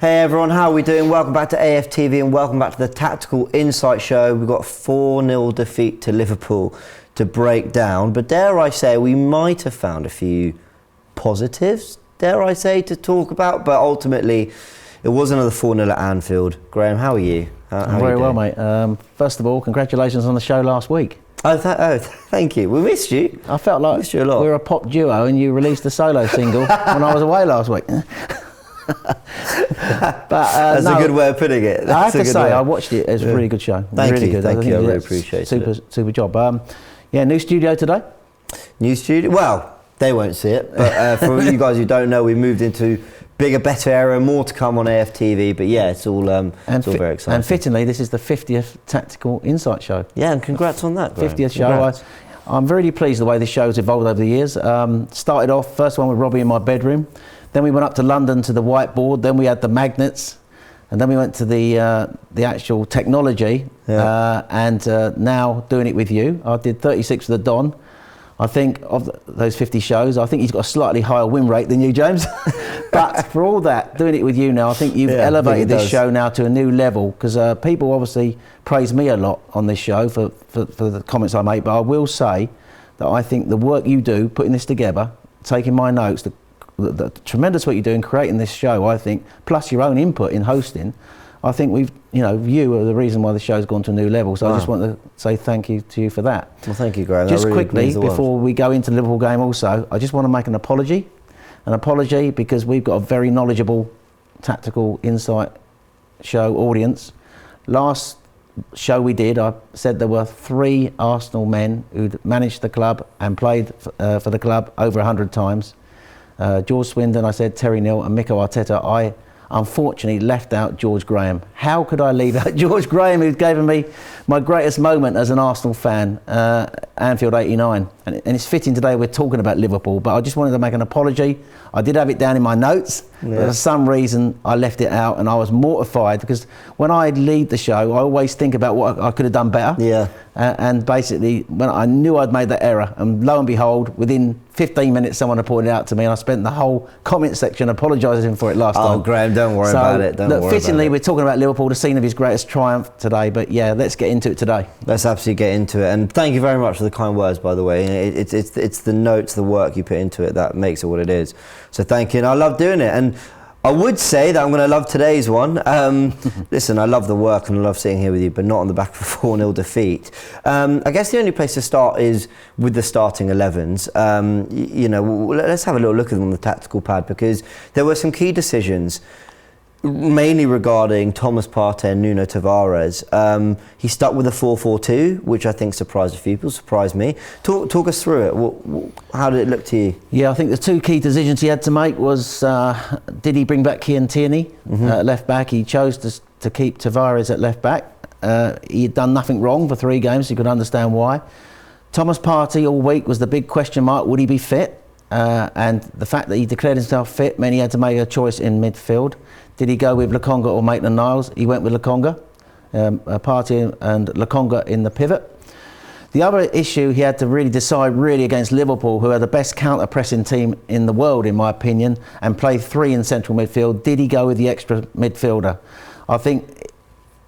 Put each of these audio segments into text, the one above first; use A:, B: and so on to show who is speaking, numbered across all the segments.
A: Hey everyone, how are we doing? Welcome back to AFTV and welcome back to the Tactical Insight Show. We've got a 4-0 defeat to Liverpool to break down, but dare I say we might have found a few positives, dare I say, to talk about, but ultimately it was another 4-0 at Anfield. Graham, how are you?
B: I'm very well, mate. First of all, congratulations on the show last week.
A: Thank you. We missed you.
B: I felt like we were a pop duo and you released a solo single when I was away last week.
A: That's a good way of putting it.
B: I have to say, I watched it. It's a really good show.
A: Thank
B: really
A: you.
B: Good.
A: Thank you. I really appreciate it.
B: Super job. Yeah, new studio today.
A: New studio. Well, they won't see it, but for you guys who don't know, we moved into bigger, better area. More to come on AFTV. But yeah, it's all very exciting.
B: And fittingly, this is the 50th Tactical Insight Show.
A: Yeah, and congrats on that, Graham.
B: 50th show. I'm really pleased the way this show's evolved over the years. Started off first one with Robbie in my bedroom. Then we went up to London to the whiteboard. Then we had the magnets, and then we went to the actual technology.
A: Yeah.
B: And now doing it with you. I did 36 for the Don. I think of those 50 shows, I think he's got a slightly higher win rate than you, James. But for all that, doing it with you now, I think you've elevated this show now to a new level, because people obviously praise me a lot on this show for the comments I make. But I will say that I think the work you do, putting this together, taking my notes, the tremendous work you do in creating this show, I think, plus your own input in hosting, I think you are the reason why the show's gone to a new level. So I just want to say thank you to you for that.
A: Well, thank you, Graham.
B: Just quickly, before we go into the Liverpool game also, I just want to make an apology. An apology because we've got a very knowledgeable Tactical Insight Show audience. Last show we did, I said there were 3 Arsenal men who'd managed the club and played for the club over 100 times. George Swindon, I said Terry Neal and Mikel Arteta. I unfortunately left out George Graham. How could I leave out George Graham, who's given me my greatest moment as an Arsenal fan, Anfield '89. And it's fitting today we're talking about Liverpool, but I just wanted to make an apology. I did have it down in my notes, but for some reason I left it out, and I was mortified because when I lead the show, I always think about what I could have done better.
A: Yeah.
B: And basically, when I knew I'd made that error, and lo and behold, within 15 minutes, someone had pointed it out to me, and I spent the whole comment section apologising for it last time.
A: Oh, Graham, don't worry about it.
B: Fittingly, we're talking about Liverpool, the scene of his greatest triumph today. But yeah, let's get into it today.
A: Let's absolutely get into it. And thank you very much for the kind words, by the way. It's the notes, the work you put into it that makes it what it is. So thank you, and I love doing it. And I would say that I'm going to love today's one. Listen, I love the work and I love sitting here with you, but not on the back of a 4-0 defeat. I guess the only place to start is with the starting 11s. Let's have a little look at them on the tactical pad, because there were some key decisions, mainly regarding Thomas Partey and Nuno Tavares. He stuck with the 4-4-2, which I think surprised a few people, surprised me. Talk us through it. How did it look to you? Yeah,
B: I think the 2 key decisions he had to make was, did he bring back Kieran Tierney at left back? He chose to keep Tavares at left back. He had done nothing wrong for 3 games, so you could understand why. Thomas Partey all week was the big question mark, would he be fit? And the fact that he declared himself fit meant he had to make a choice in midfield. Did he go with Lokonga or Maitland-Niles? He went with Lokonga. Partey and Lokonga in the pivot. The other issue he had to really decide against Liverpool, who are the best counter-pressing team in the world, in my opinion, and played 3 in central midfield. Did he go with the extra midfielder? I think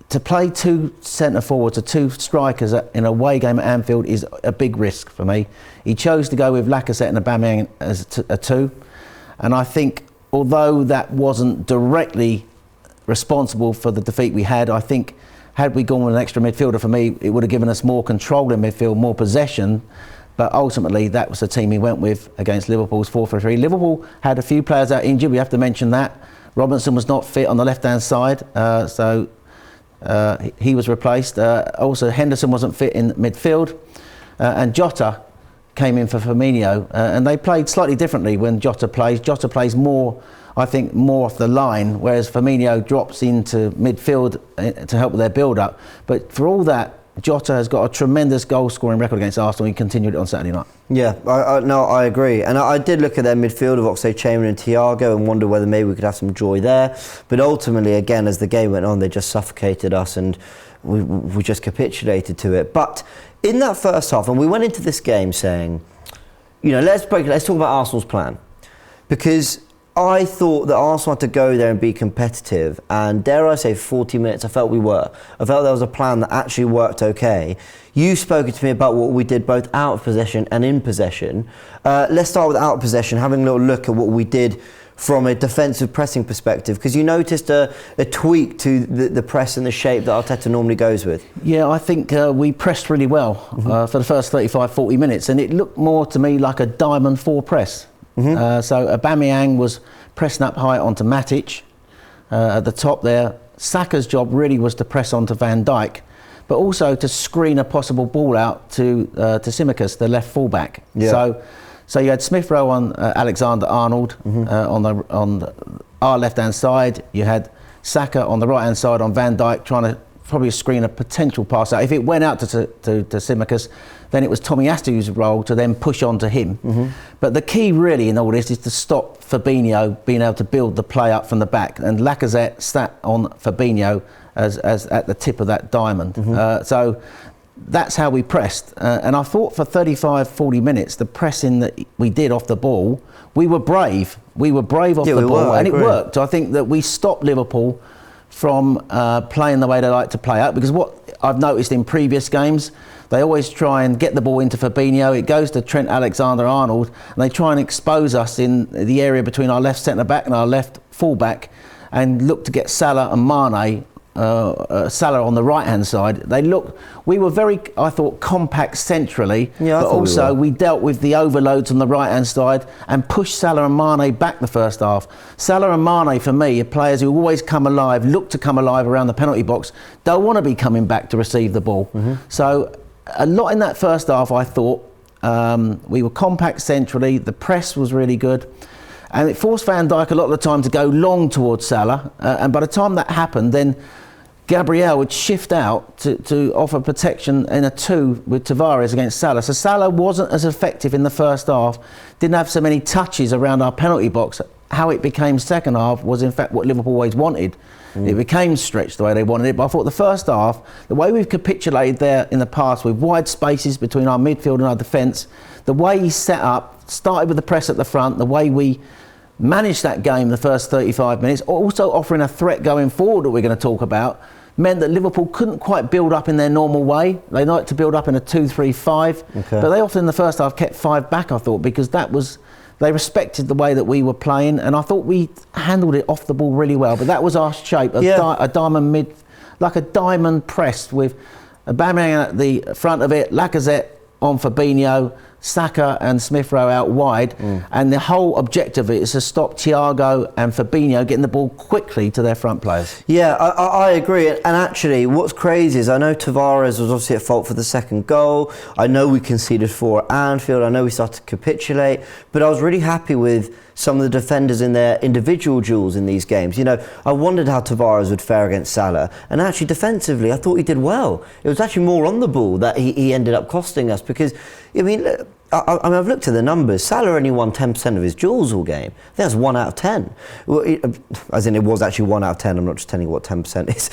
B: to play 2 centre-forwards or 2 strikers in a away game at Anfield is a big risk for me. He chose to go with Lacazette and Aubameyang as a 2. And I think, although that wasn't directly responsible for the defeat we had, I think had we gone with an extra midfielder, for me, it would have given us more control in midfield, more possession. But ultimately, that was the team he went with against Liverpool's 4-4-3. Liverpool had a few players out injured. We have to mention that. Robinson was not fit on the left-hand side, so he was replaced. Also, Henderson wasn't fit in midfield. And Jota came in for Firmino, and they played slightly differently when Jota plays. Jota plays more, I think, more off the line, whereas Firmino drops into midfield to help with their build-up. But for all that, Jota has got a tremendous goal-scoring record against Arsenal. He continued it on Saturday night.
A: Yeah, I agree. And I did look at their midfield of Oxlade-Chamberlain and Thiago and wonder whether maybe we could have some joy there. But ultimately, again, as the game went on, they just suffocated us and we just capitulated to it. But in that first half, and we went into this game saying, let's talk about Arsenal's plan. Because I thought that Arsenal had to go there and be competitive, and dare I say 40 minutes I felt we were. I felt there was a plan that actually worked okay. You've spoken to me about what we did both out of possession and in possession. Let's start with out of possession, having a little look at what we did from a defensive pressing perspective, because you noticed a tweak to the press and the shape that Arteta normally goes with.
B: Yeah, I think we pressed really well for the first 35-40 minutes, and it looked more to me like a diamond 4 press. So Aubameyang was pressing up high onto Matic at the top there. Saka's job really was to press onto Van Dijk, but also to screen a possible ball out to Tsimikas, the left fullback.
A: Yeah.
B: So you had Smith Rowe on Alexander-Arnold on our left-hand side. You had Saka on the right-hand side on Van Dijk, trying to probably screen a potential pass out. If it went out to Tsimikas, then it was Tomiyasu's role to then push on to him. But the key really in all this is to stop Fabinho being able to build the play up from the back. And Lacazette sat on Fabinho as at the tip of that diamond. So that's how we pressed. And I thought for 35-40 minutes, the pressing that we did off the ball, we were brave. We were brave off the ball, and it worked. I think that we stopped Liverpool from playing the way they like to play out, because what I've noticed in previous games, they always try and get the ball into Fabinho, it goes to Trent Alexander-Arnold, and they try and expose us in the area between our left centre-back and our left full-back, and look to get Salah and Mane, Salah on the right-hand side. We were very, I thought, compact centrally, but also we dealt with the overloads on the right-hand side and pushed Salah and Mane back the first half. Salah and Mane, for me, are players who always come alive, look to come alive around the penalty box, don't want to be coming back to receive the ball. So a lot in that first half, I thought. We were compact centrally, the press was really good. And it forced Van Dijk a lot of the time to go long towards Salah. And by the time that happened, then Gabriel would shift out to offer protection in a 2 with Tavares against Salah. So Salah wasn't as effective in the first half, didn't have so many touches around our penalty box. How it became second half was in fact what Liverpool always wanted. It became stretched the way they wanted it. But I thought the first half, the way we've capitulated there in the past with wide spaces between our midfield and our defence, the way he set up, started with the press at the front, the way we managed that game the first 35 minutes, also offering a threat going forward that we're going to talk about, meant that Liverpool couldn't quite build up in their normal way. They like to build up in a 2-3-5, but they often in the first half kept 5 back, I thought, because they respected the way that we were playing, and I thought we handled it off the ball really well. But that was our shape, a diamond mid, like a diamond press with Aubameyang at the front of it, Lacazette on Fabinho, Saka and Smith Rowe out wide, and the whole objective of it is to stop Thiago and Fabinho getting the ball quickly to their front players.
A: Yeah, I agree. And actually, what's crazy is I know Tavares was obviously at fault for the second goal. I know we conceded 4 at Anfield. I know we started to capitulate, but I was really happy with some of the defenders in their individual duels in these games. You know, I wondered how Tavares would fare against Salah, and actually defensively I thought he did well. It was actually more on the ball that he ended up costing us, because I mean I've looked at the numbers. Salah only won 10% of his duels all game. I think that's 1 out of 10. Well, as in it was actually 1 out of 10. I'm not just telling you what 10% is.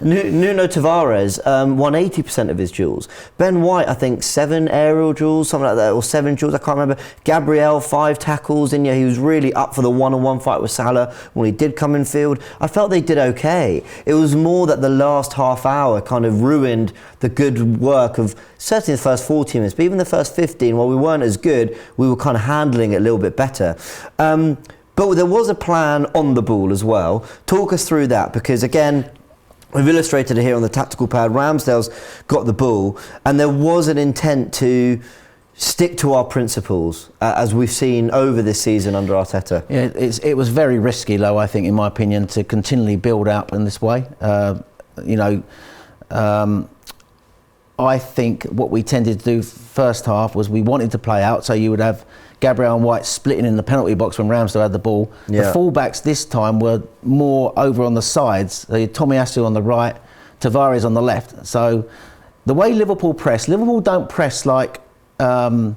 A: Nuno Tavares won 80% of his duels. Ben White, I think 7 aerial duels, something like that, or 7 duels, I can't remember. Gabriel, 5 tackles, and yeah, he was really up for the one-on-one fight with Salah when he did come in field. I felt they did okay. It was more that the last half hour kind of ruined the good work of certainly the first 40 minutes, but even the first 15, while we weren't as good, we were kind of handling it a little bit better. But there was a plan on the ball as well. Talk us through that, because again, we've illustrated it here on the tactical pad. Ramsdale's got the ball, and there was an intent to stick to our principles, as we've seen over this season under Arteta.
B: Yeah, it was very risky, though, I think, in my opinion, to continually build up in this way. I think what we tended to do first half was we wanted to play out, so you would have Gabriel and White splitting in the penalty box when Ramsdale had the ball. The fullbacks this time were more over on the sides. So you had Tomiyasu on the right, Tavares on the left. So the way Liverpool press, Liverpool don't press like Man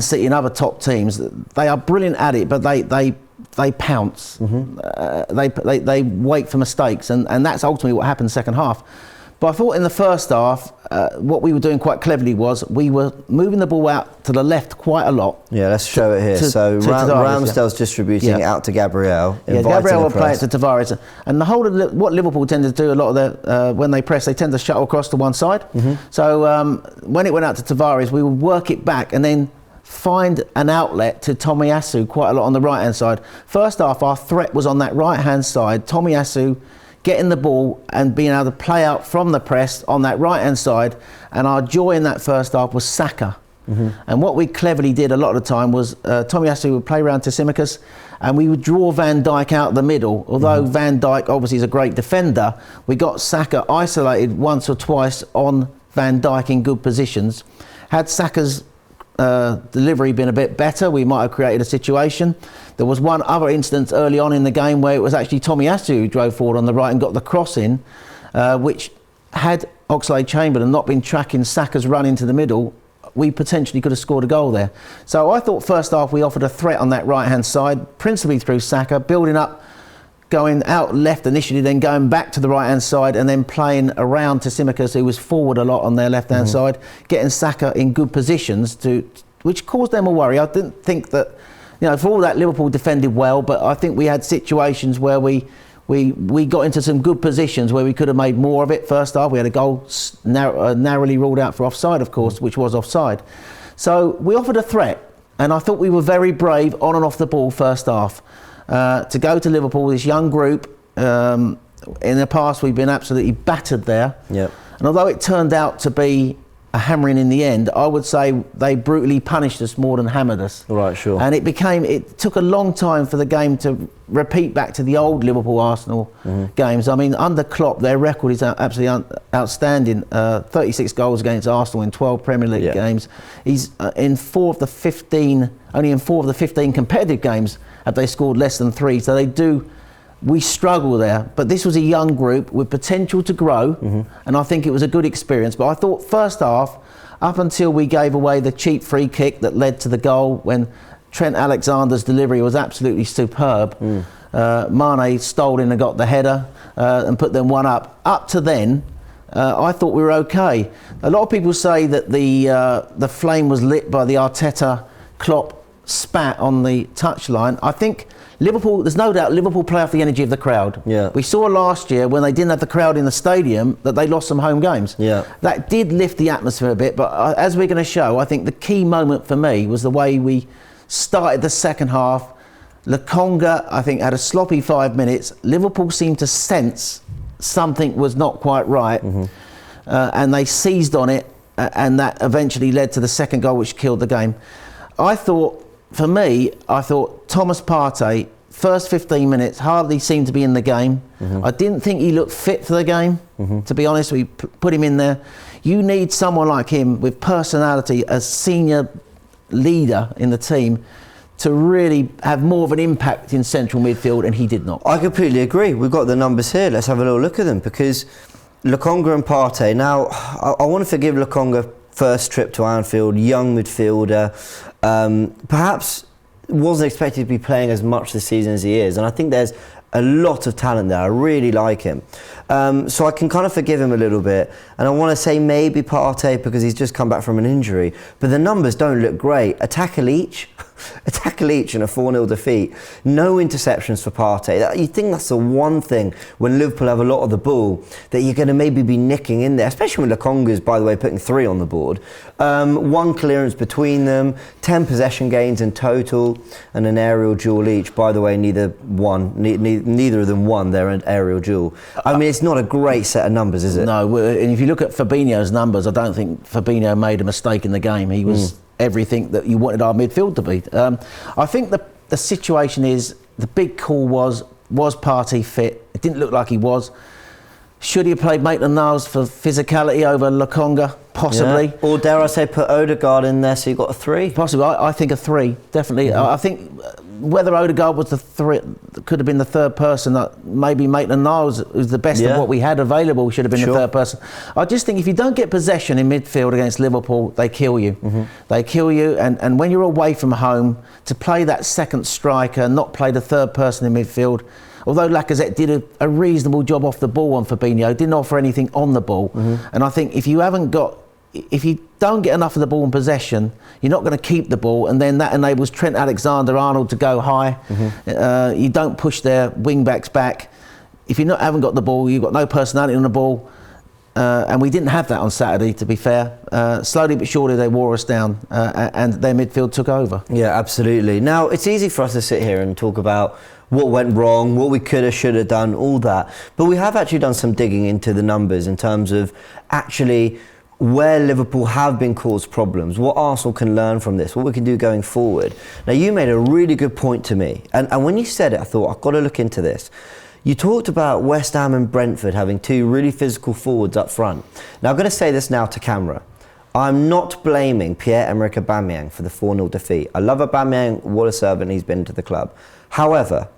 B: City and other top teams. They are brilliant at it, but they pounce. They wait for mistakes, and that's ultimately what happened second half. But I thought in the first half, what we were doing quite cleverly was we were moving the ball out to the left quite a lot.
A: Yeah, let's show it here. So Ramsdale's distributing out to Gabriel.
B: Yeah, Gabriel will play it to Tavares. And the whole of what Liverpool tend to do a lot of their, when they press, they tend to shuttle across to one side. So when it went out to Tavares, we would work it back and then find an outlet to Tomiyasu quite a lot on the right hand side. First half, our threat was on that right hand side. Tomiyasu getting the ball and being able to play out from the press on that right hand side, and our joy in that first half was Saka. And what we cleverly did a lot of the time was Tomiyasu would play around to Tsimikas and we would draw Van Dijk out the middle. Although Van Dijk obviously is a great defender, we got Saka isolated once or twice on Van Dijk in good positions. Had Saka's delivery been a bit better, we might have created a situation. There was one other instance early on in the game where it was actually Tomiyasu who drove forward on the right and got the cross in, which had Oxlade-Chamberlain not been tracking Saka's run into the middle, we potentially could have scored a goal there. So I thought first half we offered a threat on that right hand side, principally through Saka, building up, going out left initially, then going back to the right hand side and then playing around to Tsimikas, who was forward a lot on their left hand side, getting Saka in good positions, which caused them a worry. I didn't think that, for all that, Liverpool defended well, but I think we had situations where we got into some good positions where we could have made more of it. First half, we had a goal narrowly ruled out for offside, of course, which was offside. So we offered a threat, and I thought we were very brave on and off the ball first half. To go to Liverpool, this young group, in the past we've been absolutely battered there. Yep. And although it turned out to be a hammering in the end, I would say they brutally punished us more than hammered us.
A: Right, sure.
B: And it took a long time for the game to repeat back to the old Liverpool-Arsenal games. I mean, under Klopp, their record is absolutely outstanding. 36 goals against Arsenal in 12 Premier League games. He's in 4 of the 15, only in 4 of the 15 competitive games have they scored less than 3. So we struggle there. But this was a young group with potential to grow, and I think it was a good experience. But I thought first half, up until we gave away the cheap free kick that led to the goal, when Trent Alexander's delivery was absolutely superb. Mane stole in and got the header and put them one up. Up to then, I thought we were okay. A lot of people say that the flame was lit by the Arteta-Klopp spat on the touchline. I think Liverpool, there's no doubt Liverpool play off the energy of the crowd. Yeah. We saw last year when they didn't have the crowd in the stadium that they lost some home games. Yeah. That did lift the atmosphere a bit, but as we're going to show, I think the key moment for me was the way we started the second half. Lokonga, I think, had a sloppy 5 minutes. Liverpool seemed to sense something was not quite right, and they seized on it, and that eventually led to the second goal, which killed the game. I thought Thomas Partey, first 15 minutes, hardly seemed to be in the game. I didn't think he looked fit for the game, to be honest. We put him in there. You need someone like him with personality, as senior leader in the team, to really have more of an impact in central midfield, and he did not.
A: I completely agree. We've got the numbers here. Let's have a little look at them, because Lokonga and Partey. Now, I want to forgive Lokonga first trip to Anfield, young midfielder, perhaps wasn't expected to be playing as much this season as he is, and I think there's a lot of talent there. I really like him, so I can kind of forgive him a little bit, and I want to say maybe Partey because he's just come back from an injury, but the numbers don't look great. A tackle each in a 4-0 defeat, no interceptions for Partey. You think that's the one thing when Liverpool have a lot of the ball that you're going to maybe be nicking in there, especially when Lokonga's, by the way, putting 3 on the board. 1 clearance between them, 10 possession gains in total, and an aerial duel each. By the way, neither of them won their aerial duel. I mean, it's not a great set of numbers, is it?
B: No, and if you look at Fabinho's numbers, I don't think Fabinho made a mistake in the game. He was everything that you wanted our midfield to be. I think the situation is, the big call was Partey fit? It didn't look like he was. Should he have played Maitland-Niles for physicality over Lokonga? Possibly.
A: Yeah. Or dare I say put Odegaard in there so you got a 3?
B: Possibly. I think a 3, definitely. I think whether Odegaard was the 3, could have been the third person, maybe Maitland-Niles, who's the best of what we had available, should have been the third person. I just think if you don't get possession in midfield against Liverpool, they kill you. They kill you, and when you're away from home, to play that second striker, not play the third person in midfield, although Lacazette did a reasonable job off the ball on Fabinho, didn't offer anything on the ball. And I think if you don't get enough of the ball in possession, you're not going to keep the ball, and then that enables Trent Alexander-Arnold to go high. You don't push their wing-backs back. If you haven't got the ball, you've got no personality on the ball. And we didn't have that on Saturday, to be fair. Slowly but surely they wore us down, and their midfield took over.
A: Yeah, absolutely. Now, it's easy for us to sit here and talk about what went wrong, what we could have, should have done, all that. But we have actually done some digging into the numbers in terms of actually where Liverpool have been caused problems, what Arsenal can learn from this, what we can do going forward. Now, you made a really good point to me. And when you said it, I thought, I've got to look into this. You talked about West Ham and Brentford having two really physical forwards up front. Now, I'm going to say this now to camera. I'm not blaming Pierre-Emerick Aubameyang for the 4-0 defeat. I love Aubameyang, what a servant he's been to the club. However,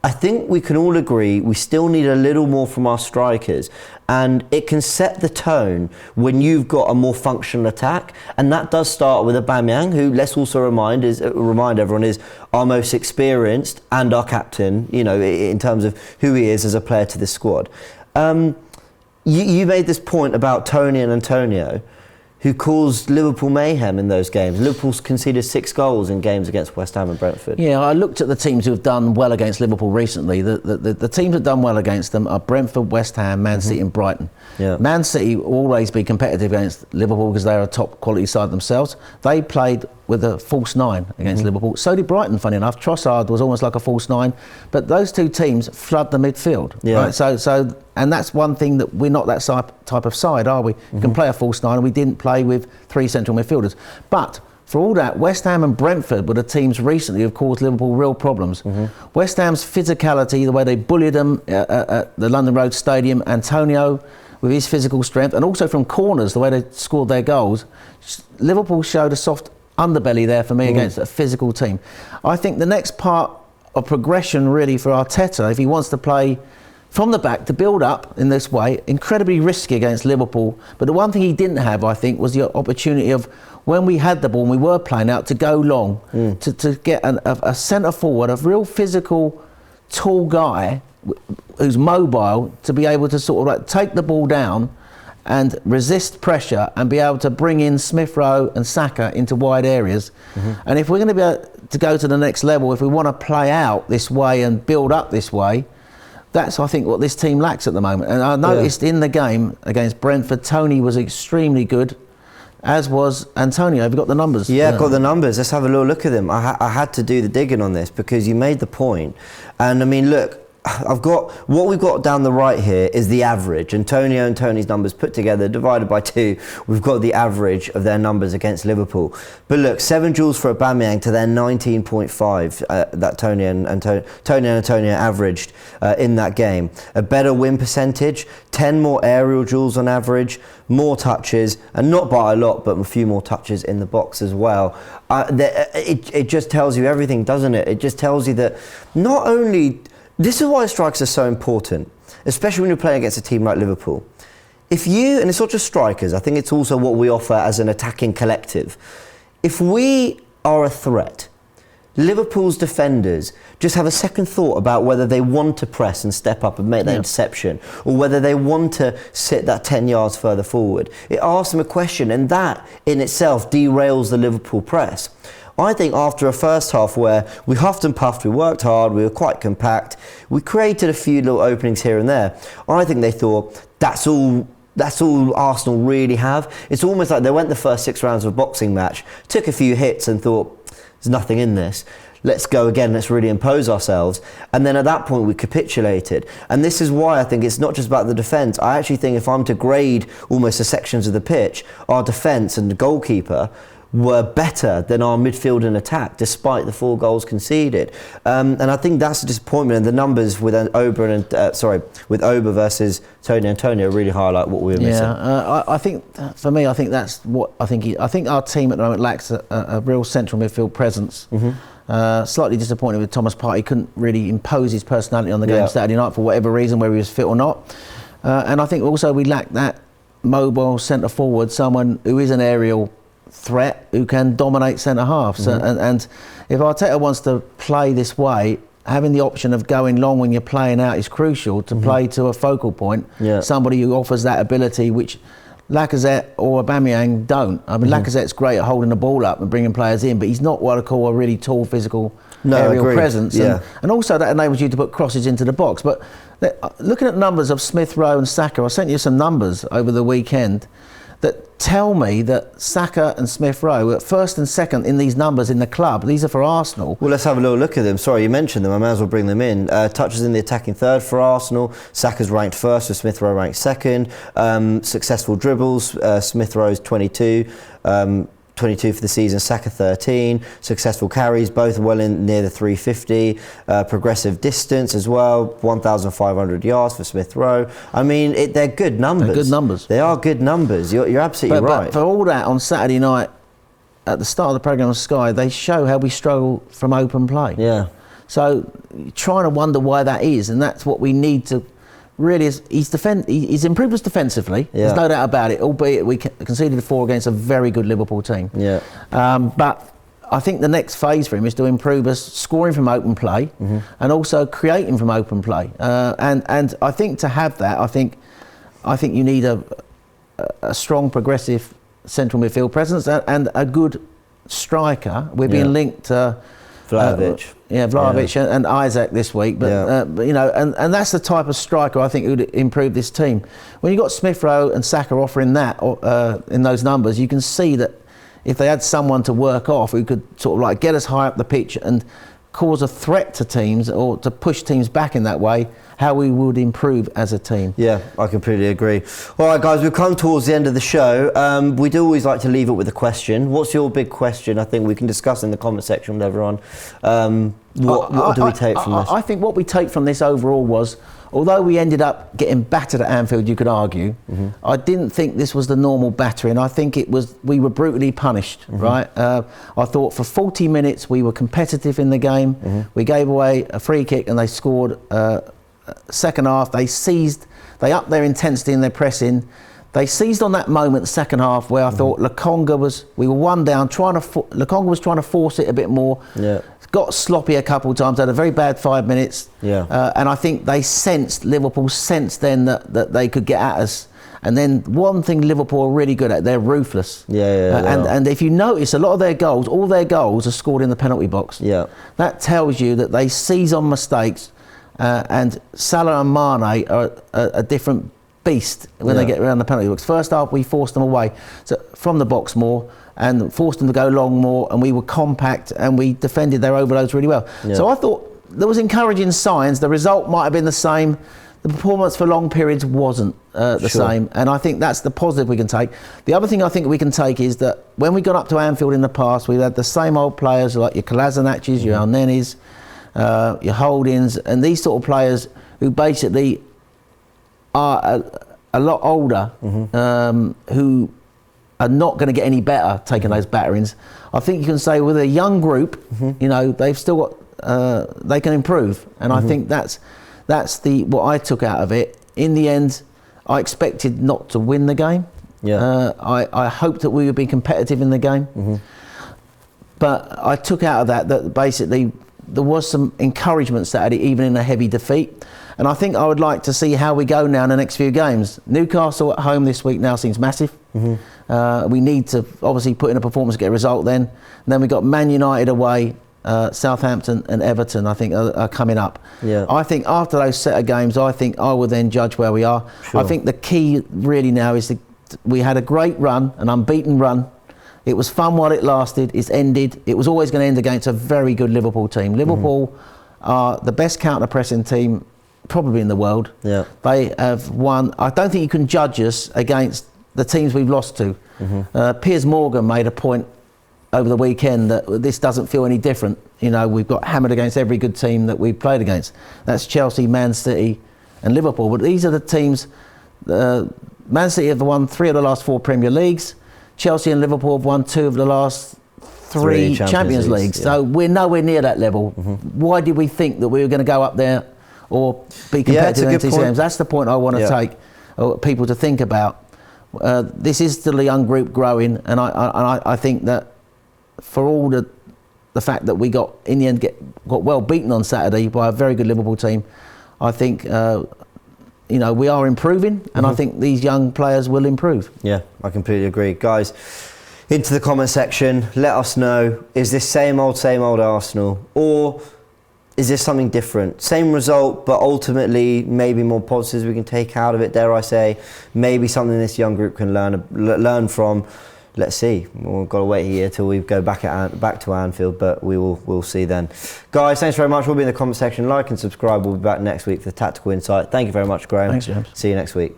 A: I think we can all agree we still need a little more from our strikers, and it can set the tone when you've got a more functional attack, and that does start with Aubameyang, who, let's also remind everyone, is our most experienced and our captain, you know, in terms of who he is as a player to this squad. You made this point about Tony and Antonio, who caused Liverpool mayhem in those games. Liverpool's conceded 6 goals in games against West Ham and Brentford.
B: Yeah, I looked at the teams who have done well against Liverpool recently. The teams that have done well against them are Brentford, West Ham, Man City and Brighton.
A: Yeah.
B: Man City will always be competitive against Liverpool because they're a top quality side themselves. They played with a false 9 against Liverpool. So did Brighton, funny enough. Trossard was almost like a false 9. But those two teams flood the midfield.
A: Yeah.
B: Right? So, and that's one thing that we're not that type of side, are we? We can play a false 9, and we didn't play with 3 central midfielders. But for all that, West Ham and Brentford were the teams recently who have caused Liverpool real problems. West Ham's physicality, the way they bullied them at the London Road Stadium, Antonio with his physical strength, and also from corners, the way they scored their goals, Liverpool showed a soft underbelly there for me against a physical team. I think the next part of progression really for Arteta, if he wants to play from the back to build up in this way, incredibly risky against Liverpool. But the one thing he didn't have, I think, was the opportunity of when we had the ball and we were playing out to go long, to get a centre forward, a real physical, tall guy who's mobile, to be able to sort of like take the ball down and resist pressure and be able to bring in Smith Rowe and Saka into wide areas. And if we're going to be able to go to the next level, if we want to play out this way and build up this way, that's, I think, what this team lacks at the moment. And I noticed in the game against Brentford, Tony was extremely good, as was Antonio. Have you got the numbers?
A: Yeah, I've got the numbers. Let's have a little look at them. I had to do the digging on this because you made the point. And I mean, look, I've got what we've got down the right here is the average. Antonio and Tony's numbers put together, divided by 2, we've got the average of their numbers against Liverpool. But look, 7 duels for Aubameyang to their 19.5 that Tony and Antonio averaged in that game. A better win percentage, 10 more aerial duels on average, more touches, and not by a lot, but a few more touches in the box as well. It just tells you everything, doesn't it? It just tells you that not only... This is why strikers are so important, especially when you're playing against a team like Liverpool. If you, and it's not just strikers, I think it's also what we offer as an attacking collective. If we are a threat, Liverpool's defenders just have a second thought about whether they want to press and step up and make that interception, or whether they want to sit that 10 yards further forward. It asks them a question, and that in itself derails the Liverpool press. I think after a first half where we huffed and puffed, we worked hard, we were quite compact, we created a few little openings here and there. I think they thought that's all Arsenal really have. It's almost like they went the first 6 rounds of a boxing match, took a few hits and thought, there's nothing in this. Let's go again, let's really impose ourselves. And then at that point we capitulated. And this is why I think it's not just about the defence. I actually think if I'm to grade almost the sections of the pitch, our defence and the goalkeeper were better than our midfield and attack, despite the 4 goals conceded. And I think that's a disappointment. And the numbers with with Oba versus Tony Antonio really highlight what we were missing.
B: I think for me, I think that's what I think. I think our team at the moment lacks a real central midfield presence. Slightly disappointed with Thomas Partey. He couldn't really impose his personality on the game Saturday night for whatever reason, whether he was fit or not. And I think also we lack that mobile centre forward, someone who is an aerial threat, who can dominate centre halves. And if Arteta wants to play this way, having the option of going long when you're playing out is crucial to play to a focal point.
A: Yeah.
B: Somebody who offers that ability, which Lacazette or Aubameyang don't. I mean, Lacazette's great at holding the ball up and bringing players in, but he's not what I call a really tall physical aerial presence.
A: Yeah.
B: And also that enables you to put crosses into the box. But looking at numbers of Smith Rowe and Saka, I sent you some numbers over the weekend that tell me that Saka and Smith Rowe are first and second in these numbers in the club. These are for Arsenal.
A: Well, let's have a little look at them. Sorry, you mentioned them. I may as well bring them in. Touches in the attacking third for Arsenal. Saka's ranked first, with Smith Rowe ranked second. Successful dribbles. Smith Rowe's 22. 22 for the season, Saka 13. Successful carries, both well in near the 350. Progressive distance as well, 1,500 yards for Smith Rowe. I mean, they're good numbers.
B: They're good numbers.
A: They are good numbers. You're absolutely right.
B: But for all that, on Saturday night, at the start of the programme on Sky, they show how we struggle from open play.
A: Yeah.
B: So you're trying to wonder why that is, and that's what we need to really is. He's improved us defensively.
A: Yeah.
B: There's no doubt about it. Albeit we conceded 4 against a very good Liverpool team.
A: Yeah.
B: But I think the next phase for him is to improve us scoring from open play and also creating from open play. And I think to have that, I think you need a strong progressive central midfield presence and a good striker. We're being linked to
A: Vlahovic.
B: Vlahovic and Isaac this week, but you know, and that's the type of striker I think who'd improve this team. When you got Smith Rowe and Saka offering that in those numbers, you can see that if they had someone to work off who could sort of like get us high up the pitch and cause a threat to teams or to push teams back in that way, how we would improve as a team.
A: Yeah, I completely agree. All right, guys, we've come towards the end of the show. We do always like to leave it with a question. What's your big question? I think we can discuss in the comment section with everyone. What do we take from this?
B: I think what we take from this overall was, although we ended up getting battered at Anfield, you could argue, I didn't think this was the normal battering. I think we were brutally punished, right? I thought for 40 minutes we were competitive in the game. We gave away a free kick and they scored. Second half, they upped their intensity in their pressing. They seized on that moment, the second half, where I thought we were one down, Lokonga was trying to force it a bit more. Yeah. Got sloppy a couple of times, had a very bad 5 minutes. Yeah. And I think Liverpool sensed then that they could get at us. And then one thing Liverpool are really good at, they're ruthless. And if you notice, a lot of all their goals are scored in the penalty box. Yeah. That tells you that they seize on mistakes. And Salah and Mane are a different beast when they get around the penalty box. First half, we forced them away from the box more and forced them to go long more, and we were compact and we defended their overloads really well. Yeah. So I thought there was encouraging signs. The result might have been the same. The performance for long periods wasn't the same, and I think that's the positive we can take. The other thing I think we can take is that when we got up to Anfield in the past, we had the same old players like your Kolasinac's, your Elneny's, your Holdings, and these sort of players who basically are a lot older, who are not going to get any better taking those batterings. I think you can say with a young group, you know, they've still got, they can improve, and I think that's what I took out of it. In the end, I expected not to win the game. Yeah. I hoped that we would be competitive in the game, but I took out of that basically there was some encouragement Saturday, even in a heavy defeat. And I think I would like to see how we go now in the next few games. Newcastle at home this week now seems massive. We need to obviously put in a performance to get a result then. And then we've got Man United away, Southampton and Everton, I think, are coming up. Yeah. I think after those set of games, I think I will then judge where we are. Sure. I think the key really now is we had a great run, an unbeaten run. It was fun while it lasted. It's ended. It was always going to end against a very good Liverpool team. Liverpool are the best counter-pressing team probably in the world. Yeah. They have won. I don't think you can judge us against the teams we've lost to. Piers Morgan made a point over the weekend that this doesn't feel any different. You know, we've got hammered against every good team that we've played against. That's Chelsea, Man City and Liverpool. But these are the teams. Man City have won 3 of the last 4 Premier Leagues. Chelsea and Liverpool have won 2 of the last 3 Champions Leagues. Yeah. So we're nowhere near that level. Why did we think that we were going to go up there or be competitive in these games? That's the point I want to take people to think about. This is still a young group growing, and I think that for all the the fact that we got in the end got well beaten on Saturday by a very good Liverpool team, I think we are improving, and I think these young players will improve.
A: Yeah, I completely agree. Guys, into the comment section, let us know, is this same old Arsenal, or is this something different? Same result, but ultimately maybe more positives we can take out of it, dare I say. Maybe something this young group can learn from. Let's see. We've got to wait a year till we go back to Anfield, but we'll see then. Guys, thanks very much. We'll be in the comment section. Like and subscribe. We'll be back next week for the Tactical Insight. Thank you very much, Graham.
B: Thanks, James.
A: See you next week.